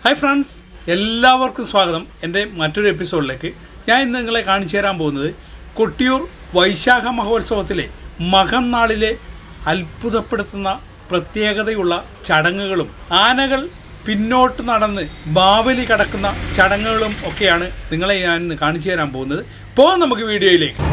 Hi friends, എല്ലാവർക്കും സ്വാഗതം എൻ്റെ മറ്റൊരു എപ്പിസോഡിലേക്ക്. ഞാൻ ഇന്ന് നിങ്ങളെ കാണിച്ചു തരാൻ പോകുന്നത് കൊട്ടിയൂർ വൈശാഖ മഹോത്സവത്തിലെ മകം നാളിലെ അത്ഭുതപ്പെടുത്തുന്ന പ്രത്യേകതയുള്ള ചടങ്ങുകളും ആനകൾ പിന്നോട്ട് നടന്ന് ബാവലി കടക്കുന്ന ചടങ്ങുകളും ഒക്കെയാണ് നിങ്ങളെ ഞാൻ ഇന്ന് കാണിച്ചു തരാൻ പോകുന്നത്. പോകാം നമുക്ക് വീഡിയോയിലേക്ക്.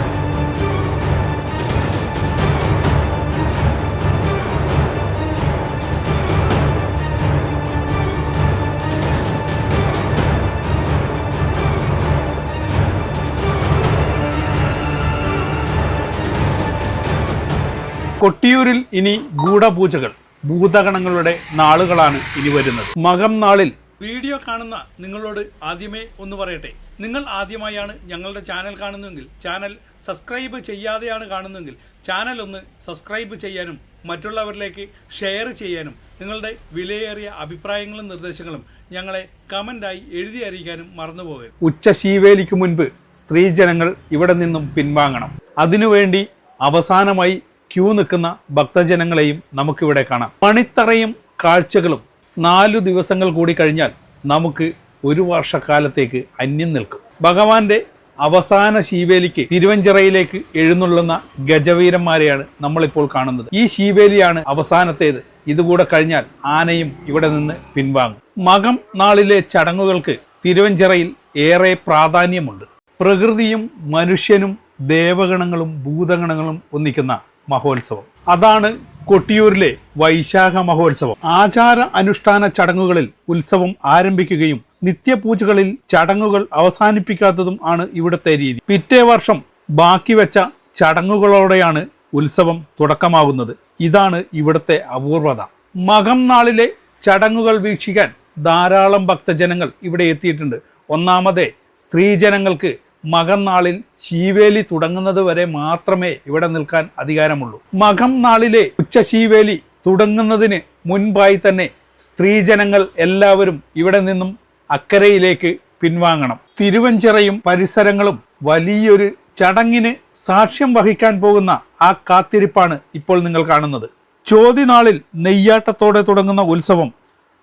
കൊട്ടിയൂരിൽ ഇനി ഗൂഢപൂജകൾ, ഭൂതഗണങ്ങളുടെ നാളുകളാണ് ഇനി വരുന്നത്. മകം നാളിൽ വീഡിയോ കാണുന്ന നിങ്ങളോട് ആദ്യമേ ഒന്ന് പറയട്ടെ, നിങ്ങൾ ആദ്യമായാണ് ഞങ്ങളുടെ ചാനൽ കാണുന്നതെങ്കിൽ, ചാനൽ സബ്സ്ക്രൈബ് ചെയ്യാതെയാണ് കാണുന്നതെങ്കിൽ ചാനൽ ഒന്ന് സബ്സ്ക്രൈബ് ചെയ്യാനും മറ്റുള്ളവരിലേക്ക് ഷെയർ ചെയ്യാനും നിങ്ങളുടെ വിലയേറിയ അഭിപ്രായങ്ങളും നിർദ്ദേശങ്ങളും ഞങ്ങളെ കമന്റായി എഴുതി അറിയിക്കാനും മറന്നുപോകരുത്. ഉച്ചശീവേലിക്ക് മുൻപ് സ്ത്രീജനങ്ങൾ ഇവിടെ നിന്നും പിൻവാങ്ങണം. അതിനുവേണ്ടി അവസാനമായി ക്യൂ നിൽക്കുന്ന ഭക്തജനങ്ങളെയും നമുക്കിവിടെ കാണാം. മണിത്തറയും കാഴ്ചകളും 4 ദിവസങ്ങൾ കൂടി കഴിഞ്ഞാൽ നമുക്ക് ഒരു വർഷക്കാലത്തേക്ക് അന്യം നിൽക്കും. ഭഗവാന്റെ അവസാന ശീവേലിക്ക് തിരുവഞ്ചിറയിലേക്ക് എഴുന്നള്ളുന്ന ഗജവീരന്മാരെയാണ് നമ്മളിപ്പോൾ കാണുന്നത്. ഈ ശീവേലിയാണ് അവസാനത്തേത്. ഇതുകൂടെ കഴിഞ്ഞാൽ ആനയും ഇവിടെ നിന്ന് പിൻവാങ്ങും. മകം നാളിലെ ചടങ്ങുകൾക്ക് തിരുവഞ്ചിറയിൽ ഏറെ പ്രാധാന്യമുണ്ട്. പ്രകൃതിയും മനുഷ്യനും ദേവഗണങ്ങളും ഭൂതഗണങ്ങളും ഒന്നിക്കുന്ന മഹോത്സവം. അതാണ് കൊട്ടിയൂരിലെ വൈശാഖ മഹോത്സവം. ആചാര അനുഷ്ഠാന ചടങ്ങുകളിൽ ഉത്സവം ആരംഭിക്കുകയും നിത്യപൂജകളിൽ ചടങ്ങുകൾ അവസാനിപ്പിക്കാത്തതും ആണ് ഇവിടുത്തെ രീതി. പിറ്റേ വർഷം ബാക്കി വെച്ച ചടങ്ങുകളോടെയാണ് ഉത്സവം തുടക്കമാകുന്നത്. ഇതാണ് ഇവിടുത്തെ അപൂർവത. മകം നാളിലെ ചടങ്ങുകൾ വീക്ഷിക്കാൻ ധാരാളം ഭക്തജനങ്ങൾ ഇവിടെ എത്തിയിട്ടുണ്ട്. ഒന്നാമതേ, സ്ത്രീജനങ്ങൾക്ക് മകം നാളിൽ ശീവേലി തുടങ്ങുന്നത് വരെ മാത്രമേ ഇവിടെ നിൽക്കാൻ അധികാരമുള്ളൂ. മകം നാളിലെ ഉച്ചശീവേലി തുടങ്ങുന്നതിന് മുൻപായി തന്നെ സ്ത്രീജനങ്ങൾ എല്ലാവരും ഇവിടെ നിന്നും അക്കരയിലേക്ക് പിൻവാങ്ങണം. തിരുവഞ്ചിറയും പരിസരങ്ങളും വലിയൊരു ചടങ്ങിന് സാക്ഷ്യം വഹിക്കാൻ പോകുന്ന ആ കാത്തിരിപ്പാണ് ഇപ്പോൾ നിങ്ങൾ കാണുന്നത്. ചോതിനാളിൽ നെയ്യാട്ടത്തോടെ തുടങ്ങുന്ന ഉത്സവം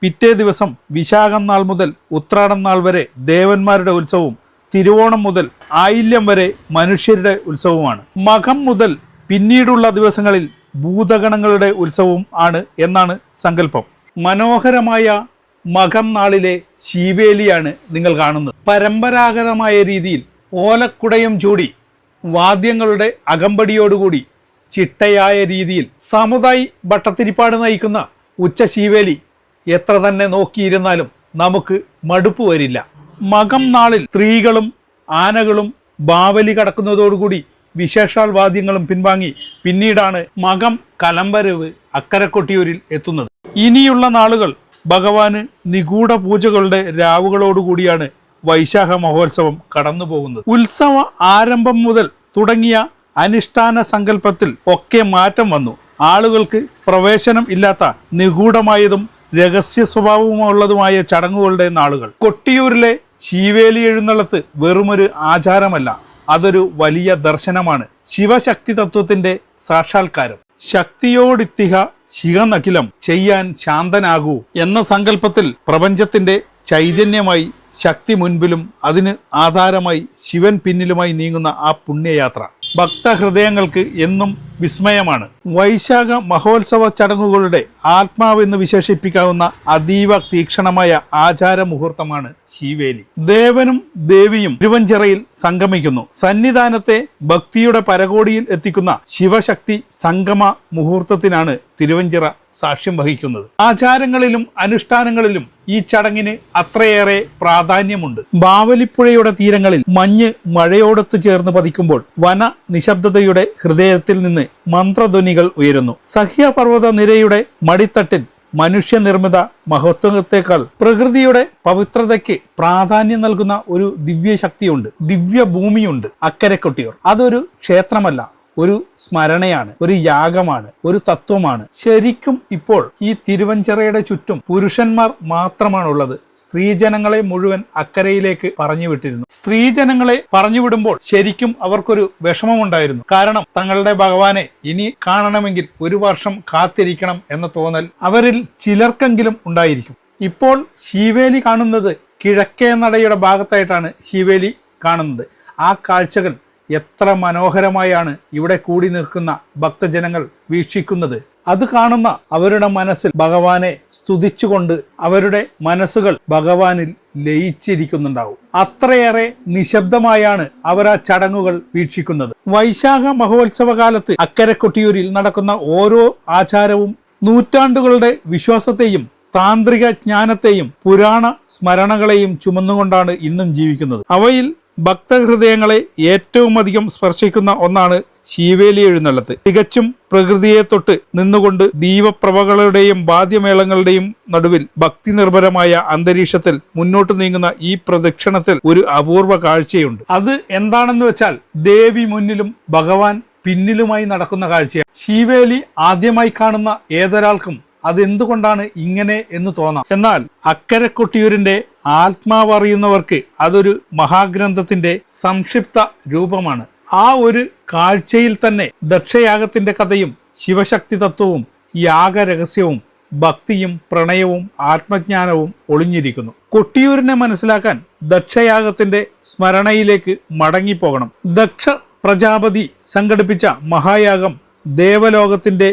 പിറ്റേ ദിവസം വിശാഖം നാൾ മുതൽ ഉത്രാടം നാൾ വരെ ദേവന്മാരുടെ ഉത്സവവും തിരുവോണം മുതൽ ആയില്യം വരെ മനുഷ്യരുടെ ഉത്സവമാണ്. മകം മുതൽ പിന്നീടുള്ള ദിവസങ്ങളിൽ ഭൂതഗണങ്ങളുടെ ഉത്സവവും ആണ് എന്നാണ് സങ്കല്പം. മനോഹരമായ മകം നാളിലെ ശീവേലിയാണ് നിങ്ങൾ കാണുന്നത്. പരമ്പരാഗതമായ രീതിയിൽ ഓലക്കുടയും ചൂടി വാദ്യങ്ങളുടെ അകമ്പടിയോടുകൂടി ചിട്ടയായ രീതിയിൽ സമുദായി ഭട്ടത്തിരിപ്പാട് നയിക്കുന്ന ഉച്ചശീവേലി എത്ര തന്നെ നോക്കിയിരുന്നാലും നമുക്ക് മടുപ്പ് വരില്ല. മകം നാളിൽ സ്ത്രീകളും ആനകളും ബാവലി കടക്കുന്നതോടുകൂടി വിശേഷാൽ വാദ്യങ്ങളും പിൻവാങ്ങി പിന്നീടാണ് മകം കലംവരവ് അക്കരെ കൊട്ടിയൂരിൽ എത്തുന്നത്. ഇനിയുള്ള നാളുകൾ ഭഗവാന് നിഗൂഢ പൂജകളുടെ രാവുകളോടുകൂടിയാണ് വൈശാഖ മഹോത്സവം കടന്നു പോകുന്നത്. ഉത്സവ ആരംഭം മുതൽ തുടങ്ങിയ അനുഷ്ഠാന സങ്കല്പത്തിൽ ഒക്കെ മാറ്റം വന്നു. ആളുകൾക്ക് പ്രവേശനം ഇല്ലാത്ത നിഗൂഢമായതും രഹസ്യ സ്വഭാവമുള്ളതുമായ ചടങ്ങുകളുടെ നാളുകൾ. കൊട്ടിയൂരിലെ ശീവേലി എഴുന്നള്ളത്ത് വെറുമൊരു ആചാരമല്ല, അതൊരു വലിയ ദർശനമാണ്. ശിവശക്തി തത്വത്തിന്റെ സാക്ഷാത്കാരം. ശക്തിയോടിത്തിഹ ശിഖനഖിലം ചെയ്യാൻ ശാന്തനാകൂ എന്ന സങ്കല്പത്തിൽ പ്രപഞ്ചത്തിന്റെ ചൈതന്യമായി ശക്തി മുൻപിലും അതിന് ആധാരമായി ശിവൻ പിന്നിലുമായി നീങ്ങുന്ന ആ പുണ്യയാത്ര ഭക്തഹൃദയങ്ങൾക്ക് എന്നും വിസ്മയമാണ്. വൈശാഖ മഹോത്സവ ചടങ്ങുകളുടെ ആത്മാവെന്ന് വിശേഷിപ്പിക്കാവുന്ന അതീവ തീക്ഷണമായ ആചാര മുഹൂർത്തമാണ് ശീവേലി. ദേവനും ദേവിയും തിരുവഞ്ചിറയിൽ സംഗമിക്കുന്നു. സന്നിധാനത്തെ ഭക്തിയുടെ പരകോടിയിൽ എത്തിക്കുന്ന ശിവശക്തി സംഗമ മുഹൂർത്തത്തിനാണ് തിരുവഞ്ചിറ സാക്ഷ്യം വഹിക്കുന്നത്. ആചാരങ്ങളിലും അനുഷ്ഠാനങ്ങളിലും ഈ ചടങ്ങിന് അത്രയേറെ പ്രാധാന്യമുണ്ട്. ബാവലിപ്പുഴയുടെ തീരങ്ങളിൽ മഞ്ഞ് മഴയോടൊത്ത് ചേർന്ന് പതിക്കുമ്പോൾ വന നിശബ്ദതയുടെ ഹൃദയത്തിൽ നിന്ന് മന്ത്രധ്വനികൾ ഉയരുന്നു. സഹ്യപർവ്വത നിരയുടെ മടിത്തട്ടിൽ മനുഷ്യനിർമ്മിത മഹത്വത്തെക്കാൾ പ്രകൃതിയുടെ പവിത്രതയ്ക്ക് പ്രാധാന്യം നൽകുന്ന ഒരു ദിവ്യശക്തിയുണ്ട്, ദിവ്യഭൂമിയുണ്ട് അക്കരെ കൊട്ടിയൂർ. അതൊരു ക്ഷേത്രമല്ല, ഒരു സ്മരണയാണ്, ഒരു യാഗമാണ്, ഒരു തത്വമാണ്. ശരിക്കും ഇപ്പോൾ ഈ തിരുവഞ്ചിറയുടെ ചുറ്റും പുരുഷന്മാർ മാത്രമാണുള്ളത്. സ്ത്രീജനങ്ങളെ മുഴുവൻ അക്കരയിലേക്ക് പറഞ്ഞു വിട്ടിരുന്നു. സ്ത്രീജനങ്ങളെ പറഞ്ഞുവിടുമ്പോൾ ശരിക്കും അവർക്കൊരു വിഷമമുണ്ടായിരുന്നു. കാരണം തങ്ങളുടെ ഭഗവാനെ ഇനി കാണണമെങ്കിൽ 1 വർഷം കാത്തിരിക്കണം എന്ന തോന്നൽ അവരിൽ ചിലർക്കെങ്കിലും ഉണ്ടായിരിക്കും. ഇപ്പോൾ ശീവേലി കാണുന്നത് കിഴക്കേ നടയുടെ ഭാഗത്തായിട്ടാണ് ശീവേലി കാണുന്നത്. ആ കാഴ്ചകൾ എത്ര മനോഹരമായാണ് ഇവിടെ കൂടി നിൽക്കുന്ന ഭക്തജനങ്ങൾ വീക്ഷിക്കുന്നത്. അത് കാണുന്ന അവരുടെ മനസ്സിൽ ഭഗവാനെ സ്തുതിച്ചുകൊണ്ട് അവരുടെ മനസ്സുകൾ ഭഗവാനിൽ ലയിച്ചിരിക്കുന്നുണ്ടാവും. അത്രയേറെ നിശബ്ദമായാണ് അവർ ആ ചടങ്ങുകൾ വീക്ഷിക്കുന്നത്. വൈശാഖ മഹോത്സവ കാലത്ത് അക്കരെ കൊട്ടിയൂരിൽ നടക്കുന്ന ഓരോ ആചാരവും നൂറ്റാണ്ടുകളുടെ വിശ്വാസത്തെയും താന്ത്രിക ജ്ഞാനത്തെയും പുരാണ സ്മരണകളെയും ചുമന്നുകൊണ്ടാണ് ഇന്നും ജീവിക്കുന്നത്. അവയിൽ ഭക്തഹൃദയങ്ങളെ ഏറ്റവും അധികം സ്പർശിക്കുന്ന ഒന്നാണ് ശീവേലി എഴുന്നള്ളത്ത്. തികച്ചും പ്രകൃതിയെ തൊട്ട് നിന്നുകൊണ്ട് ദീപപ്രഭകളുടെയും വാദ്യമേളങ്ങളുടെയും നടുവിൽ ഭക്തി നിർഭരമായ അന്തരീക്ഷത്തിൽ മുന്നോട്ട് നീങ്ങുന്ന ഈ പ്രദക്ഷിണത്തിൽ ഒരു അപൂർവ കാഴ്ചയുണ്ട്. അത് എന്താണെന്ന് വെച്ചാൽ ദേവി മുന്നിലും ഭഗവാൻ പിന്നിലുമായി നടക്കുന്ന കാഴ്ചയാണ്. ശീവേലി ആദ്യമായി കാണുന്ന ഏതൊരാൾക്കും അതെന്തുകൊണ്ടാണ് ഇങ്ങനെ എന്ന് തോന്നാം. എന്നാൽ അക്കരെ കൊട്ടിയൂരിന്റെ ആത്മാവറിയുന്നവർക്ക് അതൊരു മഹാഗ്രന്ഥത്തിന്റെ സംക്ഷിപ്ത രൂപമാണ്. ആ ഒരു കാഴ്ചയിൽ തന്നെ ദക്ഷയാഗത്തിന്റെ കഥയും ശിവശക്തി തത്വവും യാഗരഹസ്യവും ഭക്തിയും പ്രണയവും ആത്മജ്ഞാനവും ഒളിഞ്ഞിരിക്കുന്നു. കൊട്ടിയൂരിനെ മനസ്സിലാക്കാൻ ദക്ഷയാഗത്തിന്റെ സ്മരണയിലേക്ക് മടങ്ങിപ്പോകണം. ദക്ഷ പ്രജാപതി സംഘടിപ്പിച്ച മഹായാഗം ദേവലോകത്തിന്റെ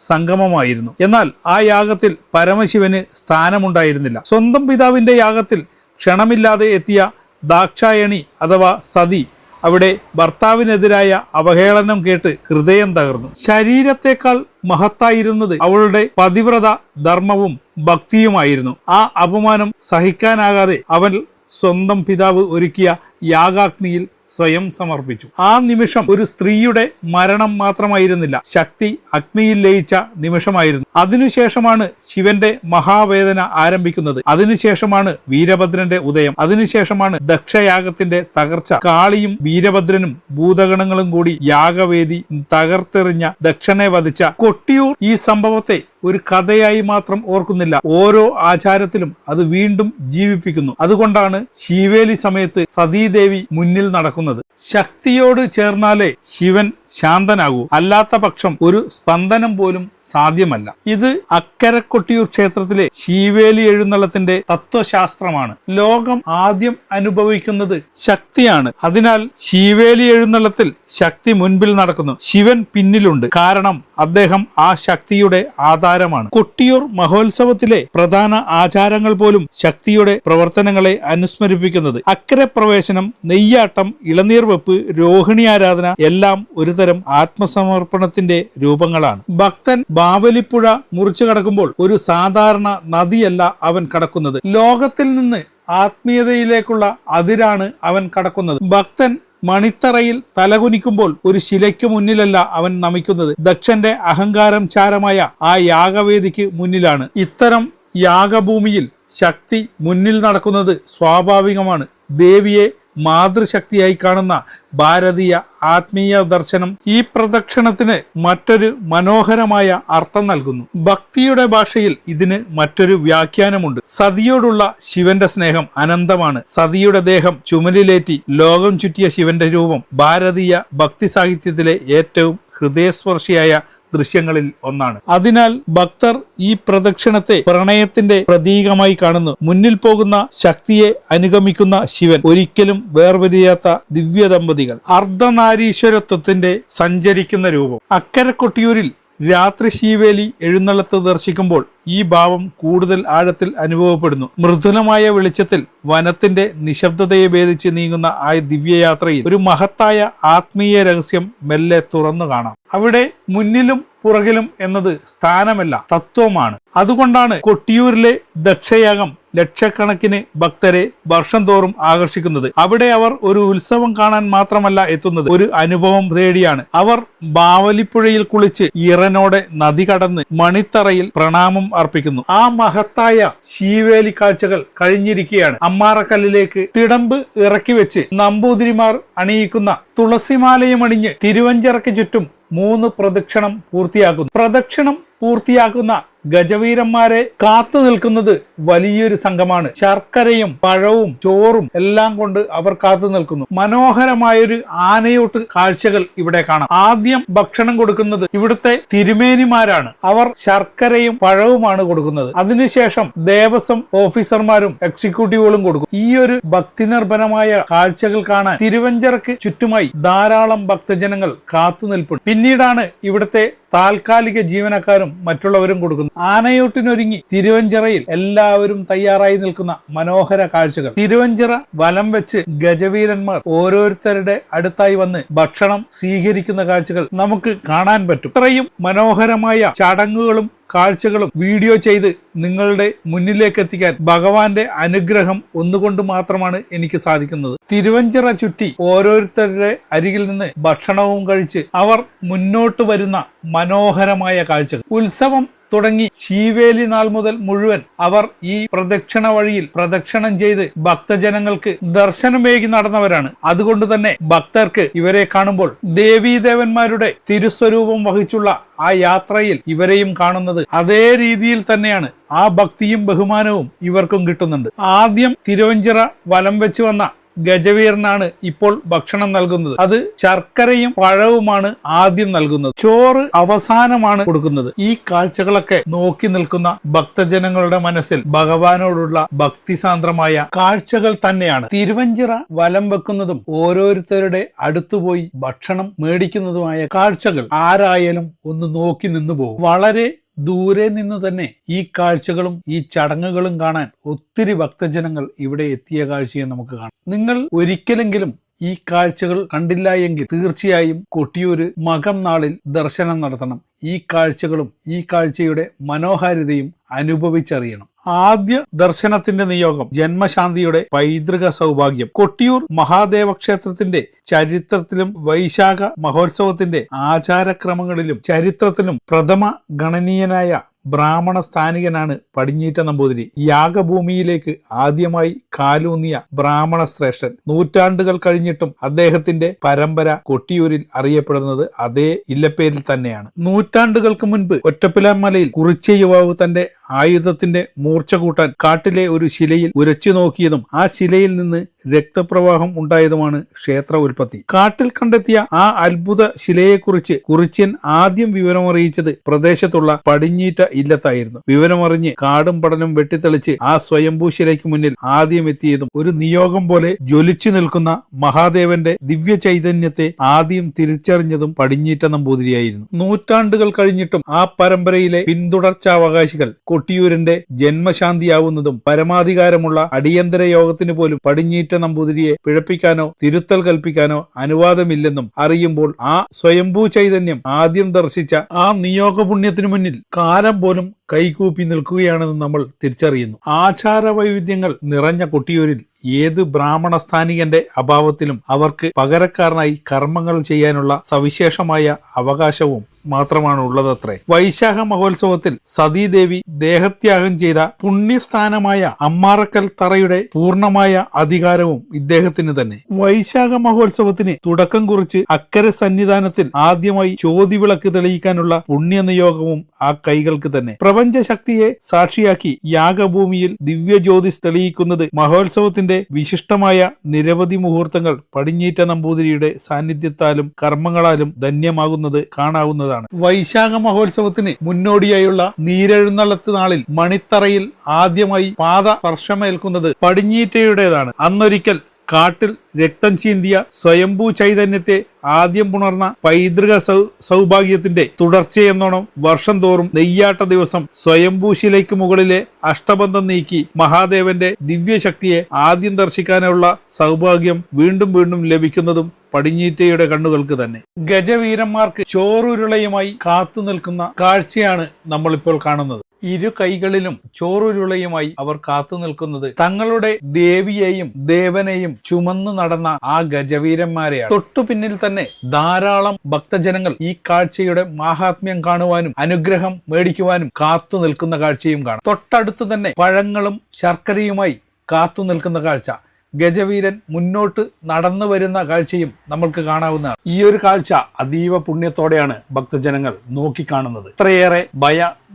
സംഗമമായിരുന്നു. എന്നാൽ ആ യാഗത്തിൽ പരമശിവന് സ്ഥാനമുണ്ടായിരുന്നില്ല. സ്വന്തം പിതാവിന്റെ യാഗത്തിൽ ക്ഷണമില്ലാതെ എത്തിയ ദാക്ഷായണി അഥവാ സതി അവിടെ ഭർത്താവിനെതിരായ അവഹേളനം കേട്ട് ഹൃദയം തകർന്നു. ശരീരത്തെക്കാൾ മഹത്തായിരുന്നത് അവളുടെ പതിവ്രത ധർമ്മവും ഭക്തിയുമായിരുന്നു. ആ അപമാനം സഹിക്കാനാകാതെ അവൻ സ്വന്തം പിതാവ് ഒരുക്കിയ യാഗാഗ്നിയിൽ സ്വയം സമർപ്പിച്ചു. ആ നിമിഷം ഒരു സ്ത്രീയുടെ മരണം മാത്രമായിരുന്നില്ല, ശക്തി അഗ്നിയിൽ ലയിച്ച നിമിഷമായിരുന്നു. അതിനുശേഷമാണ് ശിവന്റെ മഹാവേദന ആരംഭിക്കുന്നത്. അതിനുശേഷമാണ് വീരഭദ്രന്റെ ഉദയം. അതിനുശേഷമാണ് ദക്ഷയാഗത്തിന്റെ തകർച്ച. കാളിയും വീരഭദ്രനും ഭൂതഗണങ്ങളും കൂടി യാഗവേദി തകർത്തെറിഞ്ഞ ദക്ഷനെ വധിച്ച കൊട്ടിയൂർ ഈ സംഭവത്തെ ഒരു കഥയായി മാത്രം ഓർക്കുന്നില്ല, ഓരോ ആചാരത്തിലും അത് വീണ്ടും ജീവിപ്പിക്കുന്നു. അതുകൊണ്ടാണ് ശീവേലി സമയത്ത് സതീദേവി മുന്നിൽ നടക്കുന്നത്. ശക്തിയോട് ചേർന്നാലേ ശിവൻ ശാന്തനാകൂ, അല്ലാത്ത പക്ഷം ഒരു സ്പന്ദനം പോലും സാധ്യമല്ല. ഇത് അക്കരെ കൊട്ടിയൂർ ക്ഷേത്രത്തിലെ ശീവേലി എഴുന്നള്ളത്തിന്റെ തത്വശാസ്ത്രമാണ്. ലോകം ആദ്യം അനുഭവിക്കുന്നത് ശക്തിയാണ്. അതിനാൽ ശീവേലി എഴുന്നള്ളത്തിൽ ശക്തി മുൻപിൽ നടക്കുന്നു, ശിവൻ പിന്നിലുണ്ട്. കാരണം അദ്ദേഹം ആ ശക്തിയുടെ ആധാരമാണ്. കൊട്ടിയൂർ മഹോത്സവത്തിലെ പ്രധാന ആചാരങ്ങൾ പോലും ശക്തിയുടെ പ്രവർത്തനങ്ങളെ അനുസ്മരിപ്പിക്കുന്നത്. അക്കരെ പ്രവേശനം, നെയ്യാട്ടം, ഇളനീർ വെപ്പ്, രോഹിണി ആരാധന എല്ലാം ഒരുതരം ആത്മസമർപ്പണത്തിന്റെ രൂപങ്ങളാണ്. ഭക്തൻ ബാവലിപ്പുഴ മുറിച്ചു കടക്കുമ്പോൾ ഒരു സാധാരണ നദിയല്ല അവൻ കടക്കുന്നത്, ലോകത്തിൽ നിന്ന് ആത്മീയതയിലേക്കുള്ള അതിരാണ് അവൻ കടക്കുന്നത്. ഭക്തൻ മണിത്തറയിൽ തലകുനിക്കുമ്പോൾ ഒരു ശിലയ്ക്ക് മുന്നിലല്ല അവൻ നമിക്കുന്നത്, ദക്ഷന്റെ അഹങ്കാരം ചാരമായ ആ യാഗവേദിക്ക് മുന്നിലാണ്. ഇത്തരം യാഗഭൂമിയിൽ ശക്തി മുന്നിൽ നടക്കുന്നത് സ്വാഭാവികമാണ്. ദേവിയെ മാതൃശക്തിയായി കാണുന്ന ഭാരതീയ ആത്മീയ ദർശനം ഈ പ്രദക്ഷിണത്തിന് മറ്റൊരു മനോഹരമായ അർത്ഥം നൽകുന്നു. ഭക്തിയുടെ ഭാഷയിൽ ഇതിന് മറ്റൊരു വ്യാഖ്യാനമുണ്ട്. സതിയോടുള്ള ശിവന്റെ സ്നേഹം അനന്തമാണ്. സതിയുടെ ദേഹം ചുമലിലേറ്റി ലോകം ചുറ്റിയ ശിവന്റെ രൂപം ഭാരതീയ ഭക്തി സാഹിത്യത്തിലെ ഏറ്റവും ഹൃദയസ്പർശിയായ ദൃശ്യങ്ങളിൽ ഒന്നാണ്. അതിനാൽ ഭക്തർ ഈ പ്രദക്ഷിണത്തെ പ്രണയത്തിന്റെ പ്രതീകമായി കാണുന്നു. മുന്നിൽ പോകുന്ന ശക്തിയെ അനുഗമിക്കുന്ന ശിവൻ, ഒരിക്കലും വേർപിരിയാത്ത ദിവ്യ ദമ്പതികൾ, അർദ്ധനാരീശ്വരത്വത്തിന്റെ സഞ്ചരിക്കുന്ന രൂപം. അക്കരെ കൊട്ടിയൂരിൽ രാത്രി ശീവേലി എഴുന്നള്ളത്ത് ദർശിക്കുമ്പോൾ ഈ ഭാവം കൂടുതൽ ആഴത്തിൽ അനുഭവപ്പെടുന്നു. മൃദുലമായ വെളിച്ചത്തിൽ വനത്തിന്റെ നിശബ്ദതയെ ഭേദിച്ച് നീങ്ങുന്ന ആ ദിവ്യയാത്രയിൽ ഒരു മഹത്തായ ആത്മീയ രഹസ്യം മെല്ലെ തുറന്നു കാണാം. അവിടെ മുന്നിലും പുറകിലും എന്നത് സ്ഥാനമല്ല, തത്വമാണ്. അതുകൊണ്ടാണ് കൊട്ടിയൂരിലെ ദക്ഷയാഗം ലക്ഷക്കണക്കിന് ഭക്തരെ വർഷം തോറും ആകർഷിക്കുന്നത്. അവിടെ അവർ ഒരു ഉത്സവം കാണാൻ മാത്രമല്ല എത്തുന്നത്, ഒരു അനുഭവം തേടിയാണ്. അവർ ബാവലിപ്പുഴയിൽ കുളിച്ച് ഇറനോടെ നദി കടന്ന് മണിത്തറയിൽ പ്രണാമം അർപ്പിക്കുന്നു. ആ മഹത്തായ ശീവേലി കാഴ്ചകൾ കഴിഞ്ഞിരിക്കുകയാണ്. അമ്മാറക്കല്ലിലേക്ക് തിടമ്പ് ഇറക്കി വെച്ച് നമ്പൂതിരിമാർ അണിയിക്കുന്ന തുളസിമാലയും അണിഞ്ഞ് തിരുവഞ്ചിറയ്ക്ക് ചുറ്റും 3 പ്രദക്ഷിണം പൂർത്തിയാക്കുന്നു. പ്രദക്ഷിണം പൂർത്തിയാക്കുന്ന ഗജവീരന്മാരെ കാത്തു നിൽക്കുന്നത് വലിയൊരു സംഘമാണ്. ശർക്കരയും പഴവും ചോറും എല്ലാം കൊണ്ട് അവർ കാത്തു നിൽക്കുന്നു. മനോഹരമായൊരു ആനയൂട്ട് കാഴ്ചകൾ ഇവിടെ കാണാം. ആദ്യം ഭക്ഷണം കൊടുക്കുന്നത് ഇവിടുത്തെ തിരുമേനിമാരാണ്. അവർ ശർക്കരയും പഴവുമാണ് കൊടുക്കുന്നത്. അതിനുശേഷം ദേവസ്വം ഓഫീസർമാരും എക്സിക്യൂട്ടീവുകളും കൊടുക്കും. ഈ ഒരു ഭക്തി നിർഭരമായ കാഴ്ചകൾ കാണാൻ തിരുവഞ്ചിറക്ക് ചുറ്റുമായി ധാരാളം ഭക്തജനങ്ങൾ കാത്തു നിൽപ്പുണ്ട്. പിന്നീടാണ് ഇവിടുത്തെ താൽക്കാലിക ജീവനക്കാരും മറ്റുള്ളവരും കൊടുക്കുന്നത്. ആനയൂട്ടിനൊരുങ്ങി തിരുവഞ്ചിറയിൽ എല്ലാവരും തയ്യാറായി നിൽക്കുന്ന മനോഹര കാഴ്ചകൾ. തിരുവഞ്ചിറ വലം വെച്ച് ഗജവീരന്മാർ ഓരോരുത്തരുടെ അടുത്തായി വന്ന് ഭക്ഷണം സ്വീകരിക്കുന്ന കാഴ്ചകൾ നമുക്ക് കാണാൻ പറ്റും. ഇത്രയും മനോഹരമായ ചടങ്ങുകളും കാഴ്ചകളും വീഡിയോ ചെയ്ത് നിങ്ങളുടെ മുന്നിലേക്ക് എത്തിക്കാൻ ഭഗവാന്റെ അനുഗ്രഹം ഒന്നുകൊണ്ട് മാത്രമാണ് എനിക്ക് സാധിക്കുന്നത്. തിരുവഞ്ചിറ ചുറ്റി ഓരോരുത്തരുടെ അരികിൽ നിന്ന് ഭക്ഷണവും കഴിച്ച് അവർ മുന്നോട്ട് വരുന്ന മനോഹരമായ കാഴ്ചകൾ. ഉത്സവം തുടങ്ങി ശീവേലി നാൾ മുതൽ മുഴുവൻ അവർ ഈ പ്രദക്ഷിണ വഴിയിൽ പ്രദക്ഷിണം ചെയ്ത് ഭക്തജനങ്ങൾക്ക് ദർശനമേകി നടന്നവരാണ്. അതുകൊണ്ട് തന്നെ ഭക്തർക്ക് ഇവരെ കാണുമ്പോൾ ദേവീദേവന്മാരുടെ തിരുസ്വരൂപം വഹിച്ചുള്ള ആ യാത്രയിൽ ഇവരെയും കാണുന്നത് അതേ രീതിയിൽ തന്നെയാണ്. ആ ഭക്തിയും ബഹുമാനവും ഇവർക്കും കിട്ടുന്നുണ്ട്. ആദ്യം തിരുവഞ്ചിറ വലം വെച്ച് വന്ന ഗജവീരനാണ് ഇപ്പോൾ ഭക്ഷണം നൽകുന്നത്. അത് ശർക്കരയും പഴവുമാണ് ആദ്യം നൽകുന്നത്. ചോറ് അവസാനമാണ് കൊടുക്കുന്നത്. ഈ കാഴ്ചകളൊക്കെ നോക്കി നിൽക്കുന്ന ഭക്തജനങ്ങളുടെ മനസ്സിൽ ഭഗവാനോടുള്ള ഭക്തിസാന്ദ്രമായ കാഴ്ചകൾ തന്നെയാണ്. തിരുവഞ്ചിറ വലം വെക്കുന്നതും ഓരോരുത്തരുടെ അടുത്തുപോയി ഭക്ഷണം മേടിക്കുന്നതുമായ കാഴ്ചകൾ ആരായാലും ഒന്ന് നോക്കി നിന്നു പോകും. വളരെ ദൂരെ നിന്ന് തന്നെ ഈ കാഴ്ചകളും ഈ ചടങ്ങുകളും കാണാൻ ഒത്തിരി ഭക്തജനങ്ങൾ ഇവിടെ എത്തിയ കാഴ്ചയെ നമുക്ക് കാണാം. നിങ്ങൾ ഒരിക്കലെങ്കിലും ഈ കാഴ്ചകൾ കണ്ടില്ല എങ്കിൽ തീർച്ചയായും കൊട്ടിയൂര് മകം നാളിൽ ദർശനം നടത്തണം. ഈ കാഴ്ചകളും ഈ കാഴ്ചയുടെ മനോഹാരിതയും അനുഭവിച്ചറിയണം. ആദ്യ ദർശനത്തിന്റെ നിയോഗം ജന്മശാന്തിയുടെ പൈതൃക സൗഭാഗ്യം. കൊട്ടിയൂർ മഹാദേവ ക്ഷേത്രത്തിന്റെ ചരിത്രത്തിലും വൈശാഖ മഹോത്സവത്തിന്റെ ആചാരക്രമങ്ങളിലും ചരിത്രത്തിലും പ്രഥമ ഗണനീയനായ ബ്രാഹ്മണ സ്ഥാനികനാണ് പടിഞ്ഞീറ്റ നമ്പൂതിരി. യാഗഭൂമിയിലേക്ക് ആദ്യമായി കാലൂന്നിയ ബ്രാഹ്മണ ശ്രേഷ്ഠൻ. നൂറ്റാണ്ടുകൾ കഴിഞ്ഞിട്ടും അദ്ദേഹത്തിന്റെ പരമ്പര കൊട്ടിയൂരിൽ അറിയപ്പെടുന്നത് അതേ ഇല്ലപ്പേരിൽ തന്നെയാണ്. നൂറ്റാണ്ടുകൾക്ക് മുൻപ് ഒറ്റപ്പിലാമലയിൽ കുറിച്യ യുവാവ് തന്റെ ആയുധത്തിന്റെ മൂർച്ച കൂട്ടാൻ കാട്ടിലെ ഒരു ശിലയിൽ ഉരച്ചു നോക്കിയതും ആ ശിലയിൽ നിന്ന് രക്തപ്രവാഹം ഉണ്ടായതുമാണ് ക്ഷേത്ര ഉൽപ്പത്തി. കാട്ടിൽ കണ്ടെത്തിയ ആ അത്ഭുത ശിലയെക്കുറിച്ച് കുറിച്യൻ ആദ്യം വിവരമറിയിച്ചത് പ്രദേശത്തുള്ള പടിഞ്ഞീറ്റ ഇല്ലത്തായിരുന്നു. വിവരമറിഞ്ഞ് കാടും പടലും വെട്ടിത്തെളിച്ച് ആ സ്വയംഭൂ ശിലയ്ക്ക് മുന്നിൽ ആദ്യം എത്തിയതും ഒരു നിയോഗം പോലെ ജ്വലിച്ചു നിൽക്കുന്ന മഹാദേവന്റെ ദിവ്യ ചൈതന്യത്തെ ആദ്യം തിരിച്ചറിഞ്ഞതും പടിഞ്ഞീറ്റ നമ്പൂതിരിയായിരുന്നു. നൂറ്റാണ്ടുകൾ കഴിഞ്ഞിട്ടും ആ പരമ്പരയിലെ പിന്തുടർച്ചാവകാശികൾ കൊട്ടിയൂരിന്റെ ജന്മശാന്തിയാവുന്നതും പരമാധികാരമുള്ള അടിയന്തര യോഗത്തിന് പോലും പടിഞ്ഞീറ്റ നമ്പൂതിരിയെ പിഴപ്പിക്കാനോ തിരുത്തൽ കൽപ്പിക്കാനോ അനുവാദമില്ലെന്നും അറിയുമ്പോൾ ആ സ്വയംഭൂ ചൈതന്യം ആദ്യം ദർശിച്ച ആ നിയോഗപുണ്യത്തിനു മുന്നിൽ കാലം പോലും കൈകൂപ്പി നിൽക്കുകയാണെന്ന് നമ്മൾ തിരിച്ചറിയുന്നു. ആചാര വൈവിധ്യങ്ങൾ നിറഞ്ഞ കൊട്ടിയൂരിൽ ഏത് ബ്രാഹ്മണ സ്ഥാനികന്റെ അഭാവത്തിലും അവർക്ക് പകരക്കാരനായി കർമ്മങ്ങൾ ചെയ്യാനുള്ള സവിശേഷമായ അവകാശവും മാത്രമാണ് ഉള്ളതത്രേ. വൈശാഖ മഹോത്സവത്തിൽ സതീദേവി ദേഹത്യാഗം ചെയ്ത പുണ്യസ്ഥാനമായ അമ്മാറക്കൽ തറയുടെ പൂർണ്ണമായ അധികാരവും ഇദ്ദേഹത്തിന് തന്നെ. വൈശാഖ മഹോത്സവത്തിന് തുടക്കം കുറിച്ച് അക്കരെ സന്നിധാനത്തിൽ ആദ്യമായി ചോതിവിളക്ക് തെളിയിക്കാനുള്ള പുണ്യനിയോഗവും ആ കൈകൾക്ക് തന്നെ. പ്രപഞ്ചശക്തിയെ സാക്ഷിയാക്കി യാഗഭൂമിയിൽ ദിവ്യജ്യോതിസ് തെളിയിക്കുന്നത് മഹോത്സവത്തിന്റെ വിശിഷ്ടമായ നിരവധി മുഹൂർത്തങ്ങൾ പടിഞ്ഞീറ്റ നമ്പൂതിരിയുടെ സാന്നിധ്യത്താലും കർമ്മങ്ങളാലും ധന്യമാകുന്നത് കാണാവുന്നതാണ്. വൈശാഖ മഹോത്സവത്തിന് മുന്നോടിയായുള്ള നീരെഴുന്നള്ളത്ത് നാളിൽ മണിത്തറയിൽ ആദ്യമായി പാദസ്പർശമേൽക്കുന്നത് പടിഞ്ഞീറ്റയുടേതാണ്. അന്നൊരിക്കൽ കാട്ടിൽ രക്തം ചീന്തിയ സ്വയംഭൂ ചൈതന്യത്തെ ആദ്യം പുണർന്ന പൈതൃക സൗഭാഗ്യത്തിന്റെ തുടർച്ചയെന്നോണം വർഷം തോറും നെയ്യാട്ട ദിവസം സ്വയംഭൂശിലയ്ക്ക് മുകളിലെ അഷ്ടബന്ധം നീക്കി മഹാദേവന്റെ ദിവ്യശക്തിയെ ആദ്യം ദർശിക്കാനുള്ള സൗഭാഗ്യം വീണ്ടും വീണ്ടും ലഭിക്കുന്നതും പടിഞ്ഞീറ്റയുടെ കണ്ണുകൾക്ക് തന്നെ. ഗജവീരന്മാർക്ക് ചോറുരുളയുമായി കാത്തു നിൽക്കുന്ന കാഴ്ചയാണ് നമ്മളിപ്പോൾ കാണുന്നത്. ഇരു കൈകളിലും ചോറുരുളയുമായി അവർ കാത്തു നിൽക്കുന്നത് തങ്ങളുടെ ദേവിയെയും ദേവനെയും ചുമന്നു നടന്ന ആ ഗജവീരന്മാരെയാണ്. തൊട്ടു പിന്നിൽ തന്നെ ധാരാളം ഭക്തജനങ്ങൾ ഈ കാഴ്ചയുടെ മാഹാത്മ്യം കാണുവാനും അനുഗ്രഹം മേടിക്കുവാനും കാത്തു നിൽക്കുന്ന കാഴ്ചയും കാണാം. തൊട്ടടുത്ത് തന്നെ പഴങ്ങളും ശർക്കരയുമായി കാത്തു നിൽക്കുന്ന കാഴ്ച. ഗജവീരൻ മുന്നോട്ട് നടന്നു വരുന്ന കാഴ്ചയും നമ്മൾക്ക് കാണാവുന്നതാണ്. ഈ ഒരു കാഴ്ച അതീവ പുണ്യത്തോടെയാണ് ഭക്തജനങ്ങൾ നോക്കിക്കാണുന്നത്. ഇത്രയേറെ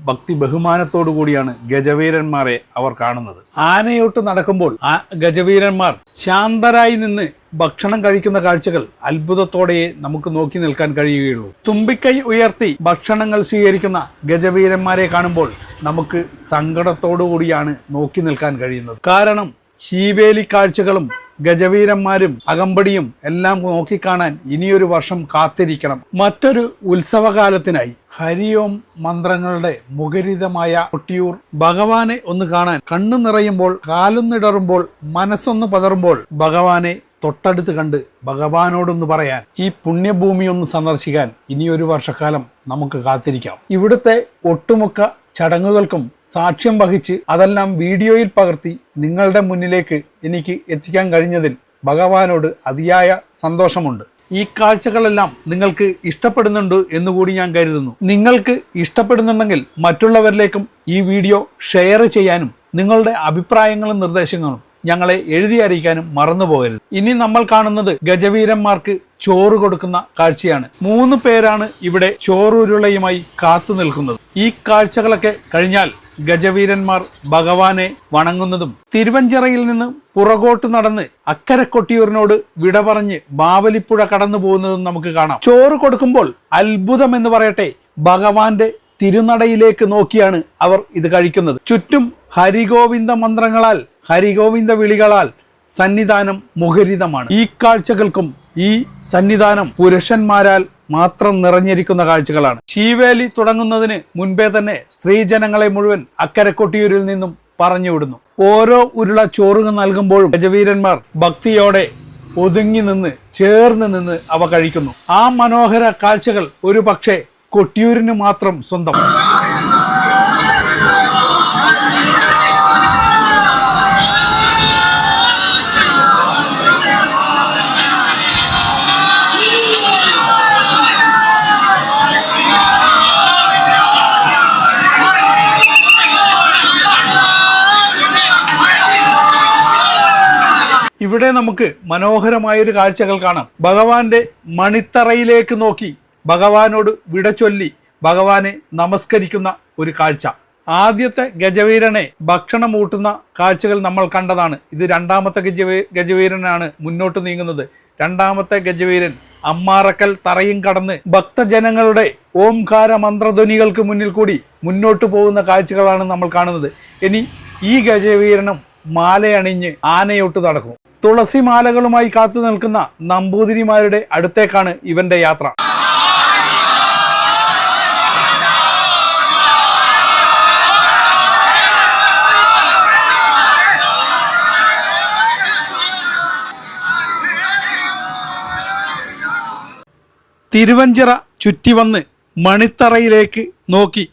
ഭക്തി ബഹുമാനത്തോടു കൂടിയാണ് ഗജവീരന്മാരെ അവർ കാണുന്നത്. ആനയോട്ട് നടക്കുമ്പോൾ ആ ഗജവീരന്മാർ ശാന്തരായി നിന്ന് ഭക്ഷണം കഴിക്കുന്ന കാഴ്ചകൾ അത്ഭുതത്തോടെ നമുക്ക് നോക്കി നിൽക്കാൻ കഴിയുകയുള്ളൂ. തുമ്പിക്കൈ ഉയർത്തി ഭക്ഷണങ്ങൾ സ്വീകരിക്കുന്ന ഗജവീരന്മാരെ കാണുമ്പോൾ നമുക്ക് സങ്കടത്തോടു കൂടിയാണ് നോക്കി നിൽക്കാൻ കഴിയുന്നത്. കാരണം ശീവേലി കാഴ്ചകളും ഗജവീരന്മാരും അകമ്പടിയും എല്ലാം നോക്കിക്കാണാൻ ഇനിയൊരു വർഷം കാത്തിരിക്കണം. മറ്റൊരു ഉത്സവകാലത്തിനായി ഹരിയോം മന്ത്രങ്ങളുടെ മുഖരിതമായ കൊട്ടിയൂർ ഭഗവാനെ ഒന്ന് കാണാൻ കണ്ണു നിറയുമ്പോൾ, കാലൊന്നിടറുമ്പോൾ, മനസ്സൊന്ന് പതറുമ്പോൾ ഭഗവാനെ തൊട്ടടുത്ത് കണ്ട് ഭഗവാനോടൊന്ന് പറയാൻ, ഈ പുണ്യഭൂമി ഒന്ന് സന്ദർശിക്കാൻ ഇനിയൊരു വർഷക്കാലം നമുക്ക് കാത്തിരിക്കാം. ഇവിടുത്തെ ഒട്ടുമുക്ക ചടങ്ങുകൾക്കും സാക്ഷ്യം വഹിച്ച് അതെല്ലാം വീഡിയോയിൽ പകർത്തി നിങ്ങളുടെ മുന്നിലേക്ക് എനിക്ക് എത്തിക്കാൻ കഴിഞ്ഞതിൽ ഭഗവാനോട് അതിയായ സന്തോഷമുണ്ട്. ഈ കാഴ്ചകളെല്ലാം നിങ്ങൾക്ക് ഇഷ്ടപ്പെടുന്നുണ്ട് എന്നുകൂടി ഞാൻ കരുതുന്നു. നിങ്ങൾക്ക് ഇഷ്ടപ്പെടുന്നുണ്ടെങ്കിൽ മറ്റുള്ളവരിലേക്കും ഈ വീഡിയോ ഷെയർ ചെയ്യാനും നിങ്ങളുടെ അഭിപ്രായങ്ങളും നിർദ്ദേശങ്ങളും ഞങ്ങളെ എഴുതി അറിയിക്കാനും മറന്നു പോകരുത്. ഇനി നമ്മൾ കാണുന്നത് ഗജവീരന്മാർക്ക് ചോറ് കൊടുക്കുന്ന കാഴ്ചയാണ്. 3 പേരാണ് ഇവിടെ ചോറുരുളയുമായി കാത്തു നിൽക്കുന്നത്. ഈ കാഴ്ചകളൊക്കെ കഴിഞ്ഞാൽ ഗജവീരന്മാർ ഭഗവാനെ വണങ്ങുന്നതും തിരുവഞ്ചിറയിൽ നിന്ന് പുറകോട്ട് നടന്ന് അക്കരെ കൊട്ടിയൂരിനോട് വിട പറഞ്ഞ് ബാവലിപ്പുഴ കടന്നു പോകുന്നതും നമുക്ക് കാണാം. ചോറ് കൊടുക്കുമ്പോൾ അത്ഭുതം എന്ന് പറയട്ടെ, ഭഗവാന്റെ തിരുനടയിലേക്ക് നോക്കിയാണ് അവർ ഇത് കഴിക്കുന്നത്. ചുറ്റും ഹരിഗോവിന്ദ മന്ത്രങ്ങളാൽ, ഹരിഗോവിന്ദ വിളികളാൽ സന്നിധാനം മുഖരിതമാണ്. ഈ കാഴ്ചകൾക്കും ഈ സന്നിധാനം പുരുഷന്മാരാൽ മാത്രം നിറഞ്ഞിരിക്കുന്ന കാഴ്ചകളാണ്. ശീവേലി തുടങ്ങുന്നതിന് മുൻപേ തന്നെ സ്ത്രീജനങ്ങളെ മുഴുവൻ അക്കരെ കൊട്ടിയൂരിൽ നിന്നും പറഞ്ഞുവിടുന്നു. ഓരോ ഉരുള ചോറ് നൽകുമ്പോഴും ഗജവീരന്മാർ ഭക്തിയോടെ ഒതുങ്ങി നിന്ന് ചേർന്ന് നിന്ന് അവ കഴിക്കുന്നു. ആ മനോഹര കാഴ്ചകൾ ഒരു പക്ഷേ കൊട്ടിയൂരിന് മാത്രം സ്വന്തം. ഇവിടെ നമുക്ക് മനോഹരമായൊരു കാഴ്ചകൾ കാണാം. ഭഗവാന്റെ മണിത്തറയിലേക്ക് നോക്കി ഭഗവാനോട് വിട ചൊല്ലി ഭഗവാനെ നമസ്കരിക്കുന്ന ഒരു കാഴ്ച. ആദ്യത്തെ ഗജവീരനെ ഭക്ഷണം ഊട്ടുന്ന കാഴ്ചകൾ നമ്മൾ കണ്ടതാണ്. ഇത് രണ്ടാമത്തെ ഗജവീരനാണ് മുന്നോട്ട് നീങ്ങുന്നത്. രണ്ടാമത്തെ ഗജവീരൻ അമ്മാറക്കൽ തറയും കടന്ന് ഭക്തജനങ്ങളുടെ ഓംകാര മന്ത്രധ്വനികൾക്ക് മുന്നിൽ കൂടി മുന്നോട്ട് പോകുന്ന കാഴ്ചകളാണ് നമ്മൾ കാണുന്നത്. ഇനി ഈ ഗജവീരനും മാലയണിഞ്ഞ് ആനയോട്ട് നടക്കും. തുളസി മാലകളുമായി കാത്തു നിൽക്കുന്ന നമ്പൂതിരിമാരുടെ അടുത്തേക്കാണ് ഇവന്റെ യാത്ര. തിരുവഞ്ചിറ ചുറ്റി വന്ന് മണിത്തറയിലേക്ക് നോക്കി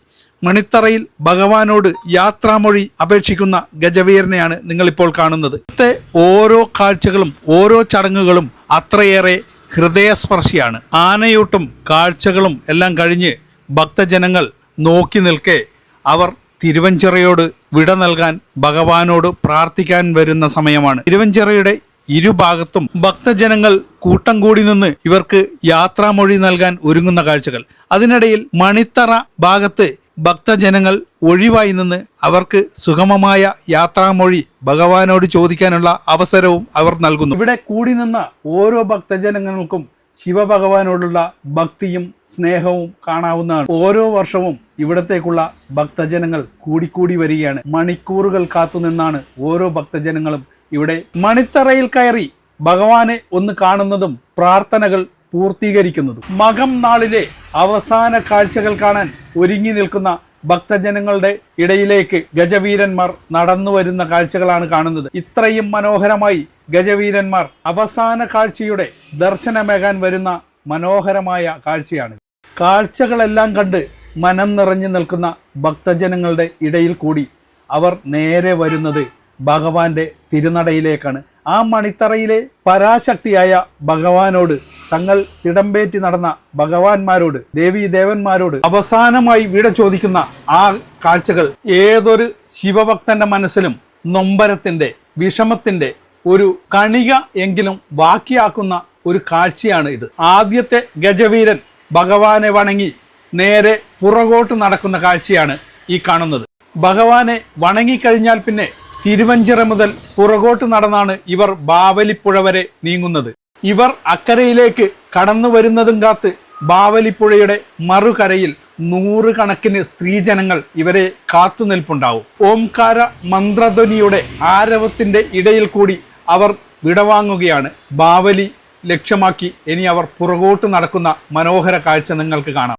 മണിത്തറയിൽ ഭഗവാനോട് യാത്രാമൊഴി അപേക്ഷിക്കുന്ന ഗജവീരനെയാണ് നിങ്ങളിപ്പോൾ കാണുന്നത്. ഇന്നത്തെ ഓരോ കാഴ്ചകളും ഓരോ ചടങ്ങുകളും അത്രയേറെ ഹൃദയസ്പർശിയാണ്. ആനയൂട്ടും കാഴ്ചകളും എല്ലാം കഴിഞ്ഞ് ഭക്തജനങ്ങൾ നോക്കി നിൽക്കെ അവർ തിരുവഞ്ചിറയോട് വിട നൽകാൻ ഭഗവാനോട് പ്രാർത്ഥിക്കാൻ വരുന്ന സമയമാണ്. തിരുവഞ്ചിറയുടെ ഇരുഭാഗത്തും ഭക്തജനങ്ങൾ കൂട്ടം കൂടി നിന്ന് ഇവർക്ക് യാത്രാമൊഴി നൽകാൻ ഒരുങ്ങുന്ന കാഴ്ചകൾ. അതിനിടയിൽ മണിത്തറ ഭാഗത്ത് ഭക്തജനങ്ങൾ ഒഴിവായി നിന്ന് അവർക്ക് സുഗമമായ യാത്രാമൊഴി ഭഗവാനോട് ചോദിക്കാനുള്ള അവസരവും അവർ നൽകുന്നു. ഇവിടെ കൂടി നിന്ന ഓരോ ഭക്തജനങ്ങൾക്കും ശിവഭഗവാനോടുള്ള ഭക്തിയും സ്നേഹവും കാണാവുന്നതാണ്. ഓരോ വർഷവും ഇവിടത്തേക്കുള്ള ഭക്തജനങ്ങൾ കൂടിക്കൂടി വരികയാണ്. മണിക്കൂറുകൾ കാത്തുനിന്നാണ് ഓരോ ഭക്തജനങ്ങളും ഇവിടെ മണിത്തറയിൽ കയറി ഭഗവാനെ ഒന്ന് കാണുന്നതും പ്രാർത്ഥനകൾ പൂർത്തീകരിക്കുന്നതും. മകം നാളിലെ അവസാന കാഴ്ചകൾ കാണാൻ ഒരുങ്ങി നിൽക്കുന്ന ഭക്തജനങ്ങളുടെ ഇടയിലേക്ക് ഗജവീരന്മാർ നടന്നു വരുന്ന കാഴ്ചകളാണ് കാണുന്നത്. ഇത്രയും മനോഹരമായി ഗജവീരന്മാർ അവസാന കാഴ്ചയുടെ ദർശനമേകാൻ വരുന്ന മനോഹരമായ കാഴ്ചയാണ്. കാഴ്ചകളെല്ലാം കണ്ട് മനം നിറഞ്ഞു നിൽക്കുന്ന ഭക്തജനങ്ങളുടെ ഇടയിൽ കൂടി അവർ നേരെ വരുന്നത് ഭഗവാന്റെ തിരുനടയിലേക്കാണ്. ആ മണിത്തറയിലെ പരാശക്തിയായ ഭഗവാനോട്, തങ്ങൾ തിടമ്പേറ്റി നടന്ന ഭഗവാന്മാരോട്, ദേവീ ദേവന്മാരോട് അവസാനമായി വിട ചോദിക്കുന്ന ആ കാഴ്ചകൾ ഏതൊരു ശിവഭക്തന്റെ മനസ്സിലും നൊമ്പരത്തിന്റെ, വിഷമത്തിന്റെ, ഒരു കണിക എങ്കിലും ബാക്കിയാക്കുന്ന ഒരു കാഴ്ചയാണ് ഇത്. ആദ്യത്തെ ഗജവീരൻ ഭഗവാനെ വണങ്ങി നേരെ പുറകോട്ട് നടക്കുന്ന കാഴ്ചയാണ് ഈ കാണുന്നത്. ഭഗവാനെ വണങ്ങിക്കഴിഞ്ഞാൽ പിന്നെ തിരുവഞ്ചിറ മുതൽ പുറകോട്ട് നടന്നാണ് ഇവർ ബാവലിപ്പുഴ വരെ നീങ്ങുന്നത്. ഇവർ അക്കരയിലേക്ക് കടന്നു വരുന്നതും കാത്ത് ബാവലിപ്പുഴയുടെ മറുകരയിൽ 100 കണക്കിന് സ്ത്രീജനങ്ങൾ ഇവരെ കാത്തു നിൽപ്പുണ്ടാവും. ഓംകാര മന്ത്രധ്വനിയുടെ ആരവത്തിന്റെ ഇടയിൽ കൂടി അവർ വിടവാങ്ങുകയാണ്. ബാവലി ലക്ഷ്യമാക്കി ഇനി അവർ പുറകോട്ട് നടക്കുന്ന മനോഹര കാഴ്ച നിങ്ങൾക്ക് കാണാം.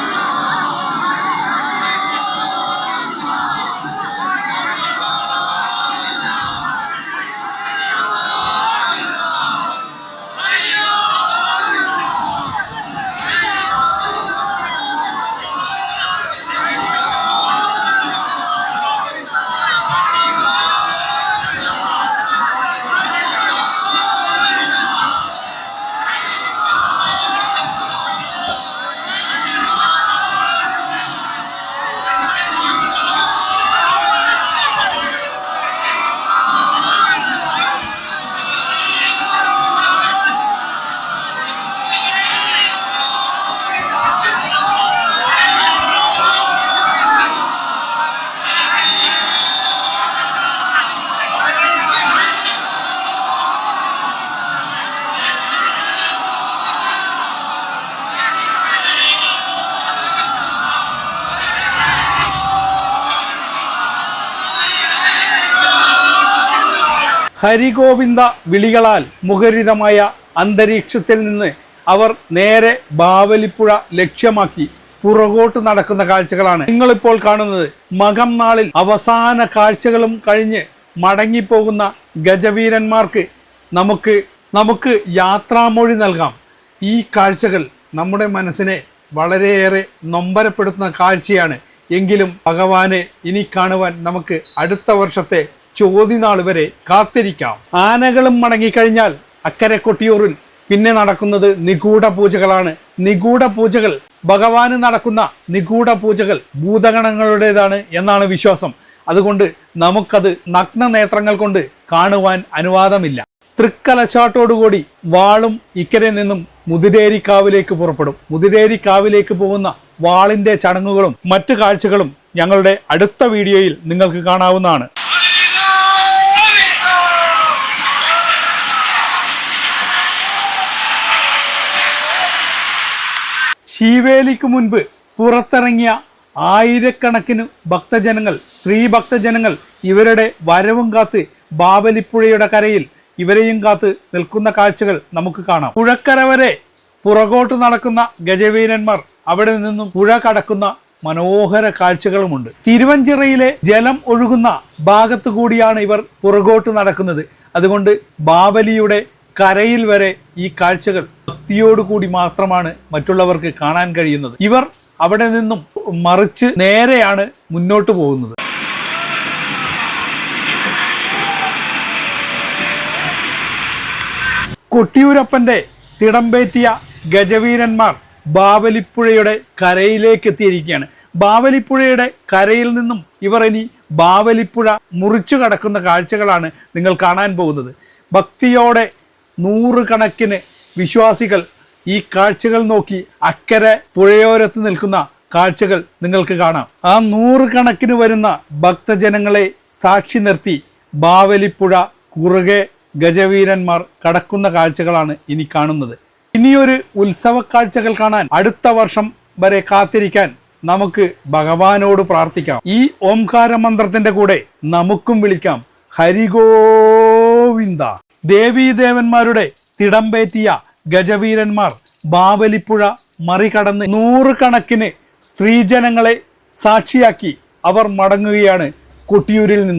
ഹരിഗോവിന്ദ വിളികളാൽ മുഖരിതമായ അന്തരീക്ഷത്തിൽ നിന്ന് അവർ നേരെ ബാവലിപ്പുഴ ലക്ഷ്യമാക്കി പുറകോട്ട് നടക്കുന്ന കാഴ്ചകളാണ് നിങ്ങളിപ്പോൾ കാണുന്നത്. മകം നാളിൽ അവസാന കാഴ്ചകളും കഴിഞ്ഞ് മടങ്ങിപ്പോകുന്ന ഗജവീരന്മാർക്ക് നമുക്ക് യാത്രാമൊഴി നൽകാം. ഈ കാഴ്ചകൾ നമ്മുടെ മനസ്സിനെ വളരെയേറെ നൊമ്പരപ്പെടുത്തുന്ന കാഴ്ചയാണ്. എങ്കിലും ഭഗവാനെ ഇനി കാണുവാൻ നമുക്ക് അടുത്ത വർഷത്തെ ചോതിനാൾ വരെ കാത്തിരിക്കാം. ആനകളും മടങ്ങിക്കഴിഞ്ഞാൽ അക്കരെ കൊട്ടിയൂരിൽ പിന്നെ നടക്കുന്നത് നിഗൂഢ പൂജകളാണ്. നിഗൂഢ പൂജകൾ, ഭഗവാന് നടക്കുന്ന നിഗൂഢ പൂജകൾ ഭൂതഗണങ്ങളുടേതാണ് എന്നാണ് വിശ്വാസം. അതുകൊണ്ട് നമുക്കത് നഗ്ന നേത്രങ്ങൾ കൊണ്ട് കാണുവാൻ അനുവാദമില്ല. തൃക്കലശാട്ടോടുകൂടി വാളും ഇക്കരെ നിന്നും മുതിരേരിക്കാവിലേക്ക് പുറപ്പെടും. മുതിരേരിക്കാവിലേക്ക് പോകുന്ന വാളിന്റെ ചടങ്ങുകളും മറ്റു കാഴ്ചകളും ഞങ്ങളുടെ അടുത്ത വീഡിയോയിൽ നിങ്ങൾക്ക് കാണാവുന്നതാണ്. ശീവേലിക്ക് മുൻപ് പുറത്തിറങ്ങിയ ആയിരക്കണക്കിന് ഭക്തജനങ്ങൾ, സ്ത്രീ ഭക്തജനങ്ങൾ ഇവരുടെ വരവും കാത്ത് ബാവലിപ്പുഴയുടെ കരയിൽ ഇവരെയും കാത്ത് നിൽക്കുന്ന കാഴ്ചകൾ നമുക്ക് കാണാം. പുഴക്കര വരെ പുറകോട്ട് നടക്കുന്ന ഗജവീരന്മാർ അവിടെ നിന്നും പുഴ കടക്കുന്ന മനോഹര കാഴ്ചകളുമുണ്ട്. തിരുവഞ്ചിറയിലെ ജലം ഒഴുകുന്ന ഭാഗത്തു കൂടിയാണ് ഇവർ പുറകോട്ട് നടക്കുന്നത്. അതുകൊണ്ട് ബാവലിയുടെ കരയിൽ വരെ ഈ കാഴ്ചകൾ ഭക്തിയോടുകൂടി മാത്രമാണ് മറ്റുള്ളവർക്ക് കാണാൻ കഴിയുന്നത്. ഇവർ അവിടെ നിന്നും മറിച്ച് നേരെയാണ് മുന്നോട്ട് പോകുന്നത്. കൊട്ടിയൂരപ്പന്റെ തിടമ്പേറ്റിയ ഗജവീരന്മാർ ബാവലിപ്പുഴയുടെ കരയിലേക്ക് എത്തിയിരിക്കുകയാണ്. ബാവലിപ്പുഴയുടെ കരയിൽ നിന്നും ഇവർ ഇനി ബാവലിപ്പുഴ മുറിച്ചു കടക്കുന്ന കാഴ്ചകളാണ് നിങ്ങൾ കാണാൻ പോകുന്നത്. ഭക്തിയോടെ 100 കണക്കിന് വിശ്വാസികൾ ഈ കാഴ്ചകൾ നോക്കി അക്കരെ പുഴയോരത്ത് നിൽക്കുന്ന കാഴ്ചകൾ നിങ്ങൾക്ക് കാണാം. ആ 100 കണക്കിന് വരുന്ന ഭക്തജനങ്ങളെ സാക്ഷി നിർത്തി ബാവലിപ്പുഴ കുറുകെ ഗജവീരന്മാർ കടക്കുന്ന കാഴ്ചകളാണ് ഇനി കാണുന്നത്. ഇനിയൊരു ഉത്സവ കാഴ്ചകൾ കാണാൻ അടുത്ത വർഷം വരെ കാത്തിരിക്കാൻ നമുക്ക് ഭഗവാനോട് പ്രാർത്ഥിക്കാം. ഈ ഓംകാര മന്ത്രത്തിന്റെ കൂടെ നമുക്കും വിളിക്കാം ഹരിഗോവിന്ദ. ദേവീദേവന്മാരുടെ തിടമ്പേറ്റിയ ഗജവീരന്മാർ ബാവലിപ്പുഴ മറികടന്ന് 100 കണക്കിന് സ്ത്രീജനങ്ങളെ സാക്ഷിയാക്കി അവർ മടങ്ങുകയാണ് കൊട്ടിയൂരിൽ നിന്ന്.